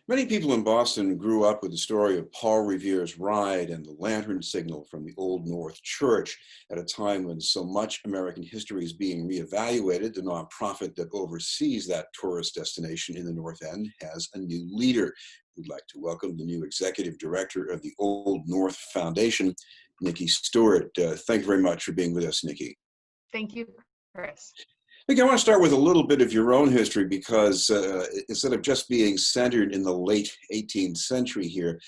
Many people in Boston grew up with the story of Paul Revere's ride and the lantern signal from the Old North Church at a time when so much American history is being reevaluated. The nonprofit that oversees that tourist destination in the North End has a new leader. We'd like to welcome the new executive director of the Old North Foundation, Nikki Stewart. Thank you very much for being with us, Nikki. Thank you, Chris. I want to start with a little bit of your own history because instead of just being centered in the late 18th century here,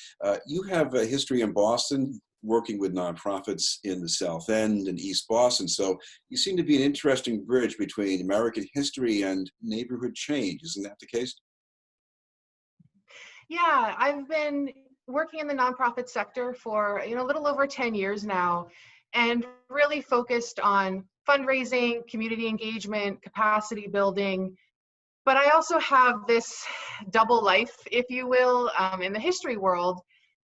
you have a history in Boston working with nonprofits in the South End and East Boston. So you seem to be an interesting bridge between American history and neighborhood change. Isn't that the case? Yeah, I've been working in the nonprofit sector for a little over 10 years now, and really focused on fundraising, community engagement, capacity building. But I also have this double life, if you will, in the history world,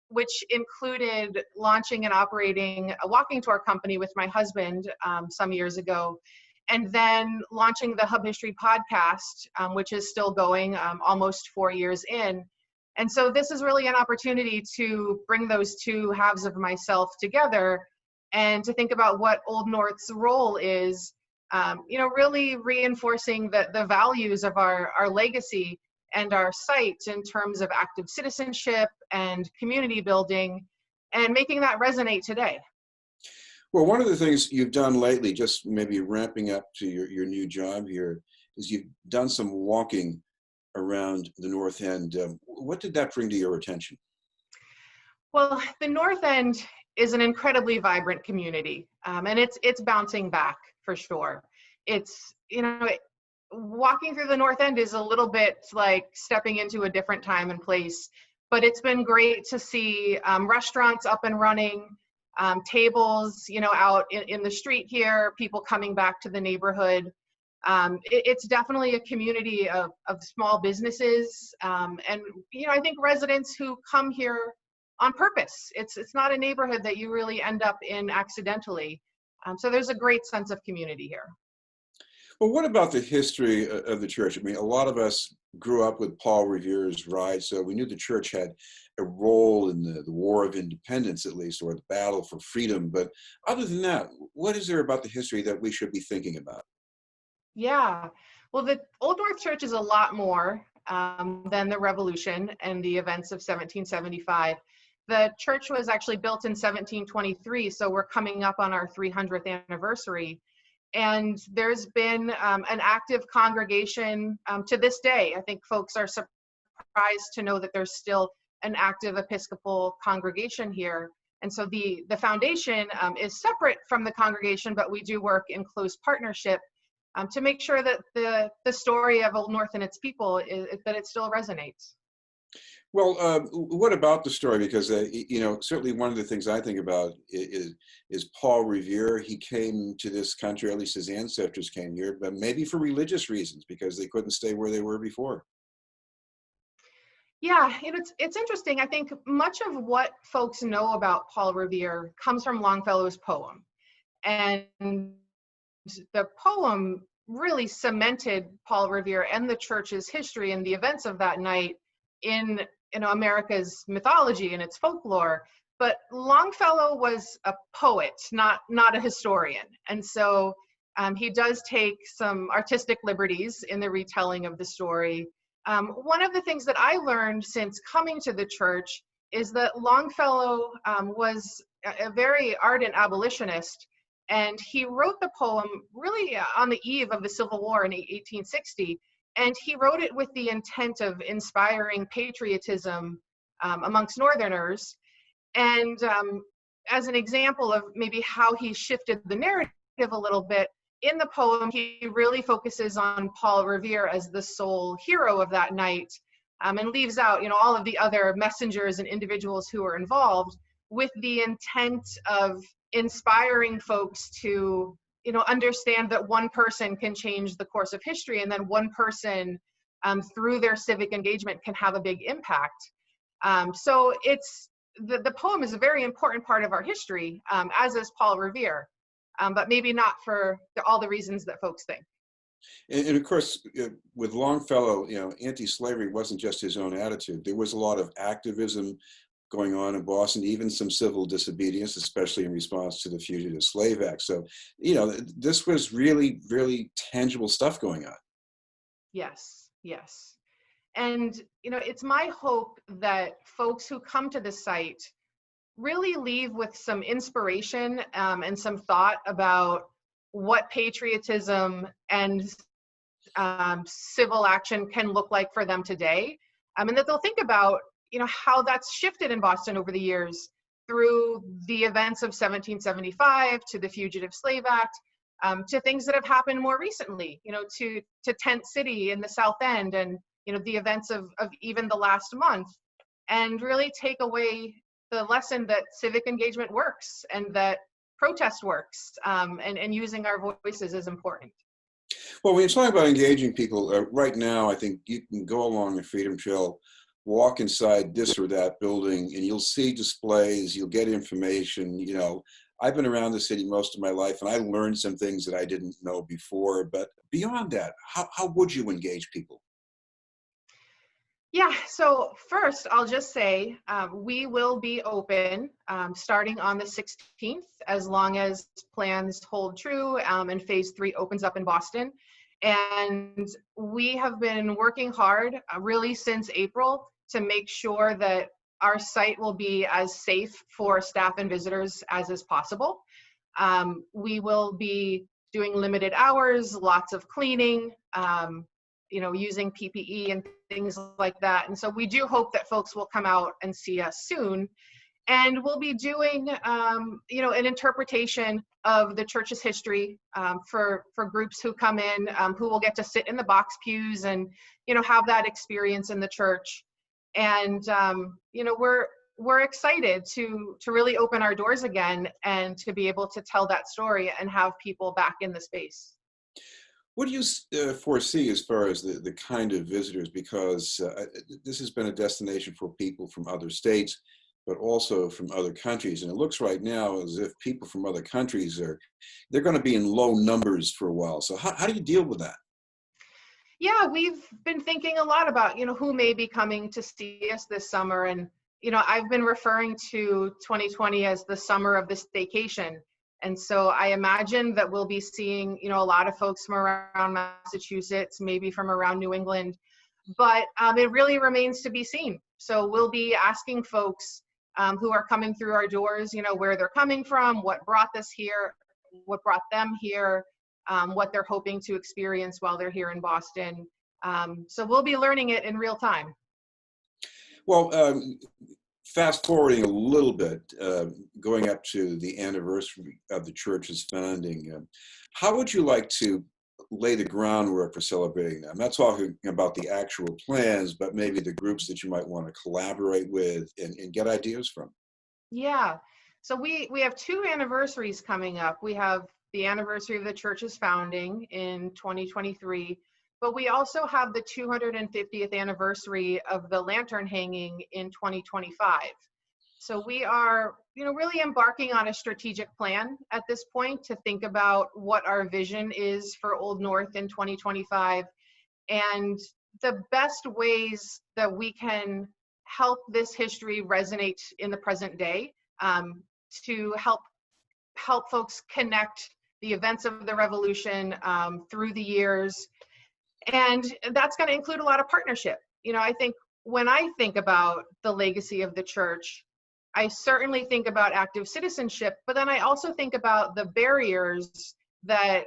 which included launching and operating a walking tour company with my husband some years ago, and then launching the Hub History podcast, which is still going almost 4 years in. And so this is really an opportunity to bring those two halves of myself together and to think about what Old North's role is, really reinforcing the values of our legacy and our site in terms of active citizenship and community building, and making that resonate today. Well, one of the things you've done lately, just maybe ramping up to your new job here, is you've done some walking around the North End. What did that bring to your attention? Well, the North End is an incredibly vibrant community, and it's bouncing back for sure. It's, walking through the North End is a little bit like stepping into a different time and place, but it's been great to see restaurants up and running, tables, out in the street here, people coming back to the neighborhood. It's definitely a community of small businesses, and I think residents who come here on purpose. It's not a neighborhood that you really end up in accidentally. So there's a great sense of community here. Well, what about the history of the church? I mean, a lot of us grew up with Paul Revere's ride, so we knew the church had a role in the War of Independence, at least, or the battle for freedom. But other than that, what is there about the history that we should be thinking about? Yeah, well, the Old North Church is a lot more than the Revolution and the events of 1775. The church was actually built in 1723, so we're coming up on our 300th anniversary. And there's been an active congregation to this day. I think folks are surprised to know that there's still an active Episcopal congregation here. And so the foundation is separate from the congregation, but we do work in close partnership to make sure that the story of Old North and its people that it still resonates. Well, what about the story? Because, certainly one of the things I think about is Paul Revere. He came to this country, at least his ancestors came here, but maybe for religious reasons, because they couldn't stay where they were before. Yeah, it's interesting. I think much of what folks know about Paul Revere comes from Longfellow's poem. And the poem really cemented Paul Revere and the church's history and the events of that night in America's mythology and its folklore. But Longfellow was a poet, not a historian. And so he does take some artistic liberties in the retelling of the story. One of the things that I learned since coming to the church is that Longfellow was a very ardent abolitionist, and he wrote the poem really on the eve of the Civil War in 1860. And he wrote it with the intent of inspiring patriotism amongst Northerners. And as an example of maybe how he shifted the narrative a little bit, in the poem, he really focuses on Paul Revere as the sole hero of that night, and leaves out, all of the other messengers and individuals who were involved, with the intent of inspiring folks to understand that one person can change the course of history, and then one person through their civic engagement can have a big impact. So it's the poem is a very important part of our history, as is Paul Revere, but maybe not for all the reasons that folks think. And of course, with Longfellow, anti-slavery wasn't just his own attitude. There was a lot of activism going on in Boston, even some civil disobedience, especially in response to the Fugitive Slave Act. So, this was really, really tangible stuff going on. Yes, yes. And, it's my hope that folks who come to the site really leave with some inspiration and some thought about what patriotism and civil action can look like for them today. And that they'll think about, how that's shifted in Boston over the years through the events of 1775 to the Fugitive Slave Act, to things that have happened more recently, to Tent City in the South End, and, the events of even the last month, and really take away the lesson that civic engagement works and that protest works, and using our voices is important. Well, when you're talking about engaging people, right now, I think you can go along the Freedom Trail, walk inside this or that building, and you'll see displays, you'll get information. I've been around the city most of my life, and I learned some things that I didn't know before. But beyond that, how would you engage people? Yeah, so first, I'll just say we will be open starting on the 16th, as long as plans hold true and phase 3 opens up in Boston. And we have been working hard really since April to make sure that our site will be as safe for staff and visitors as is possible. We will be doing limited hours, lots of cleaning, using PPE and things like that. And so we do hope that folks will come out and see us soon. And we'll be doing, an interpretation of the church's history for groups who come in, who will get to sit in the box pews and, have that experience in the church. And, we're excited to really open our doors again and to be able to tell that story and have people back in the space. What do you foresee as far as the kind of visitors? Because this has been a destination for people from other states, but also from other countries. And it looks right now as if people from other countries they're going to be in low numbers for a while. So how do you deal with that? Yeah, we've been thinking a lot about, who may be coming to see us this summer. And, I've been referring to 2020 as the summer of the staycation. And so I imagine that we'll be seeing, a lot of folks from around Massachusetts, maybe from around New England, but it really remains to be seen. So we'll be asking folks who are coming through our doors, where they're coming from, what brought them here, what they're hoping to experience while they're here in Boston. So we'll be learning it in real time. Well, fast forwarding a little bit, going up to the anniversary of the church's founding, how would you like to lay the groundwork for celebrating that? I'm not talking about the actual plans, but maybe the groups that you might want to collaborate with and get ideas from. Yeah. So we have 2 anniversaries coming up. We have the anniversary of the church's founding in 2023, but we also have the 250th anniversary of the lantern hanging in 2025. So we are, really embarking on a strategic plan at this point to think about what our vision is for Old North in 2025 and the best ways that we can help this history resonate in the present day, to help folks connect the events of the revolution through the years. And that's going to include a lot of partnership. I think when I think about the legacy of the church, I certainly think about active citizenship, but then I also think about the barriers that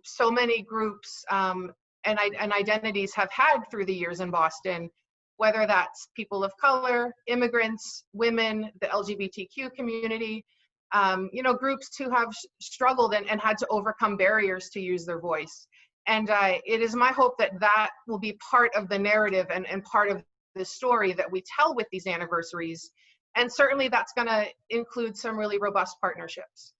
so many groups and identities have had through the years in Boston, whether that's people of color, immigrants, women, the LGBTQ community, groups who have struggled and had to overcome barriers to use their voice. And it is my hope that that will be part of the narrative and part of the story that we tell with these anniversaries. And certainly that's going to include some really robust partnerships.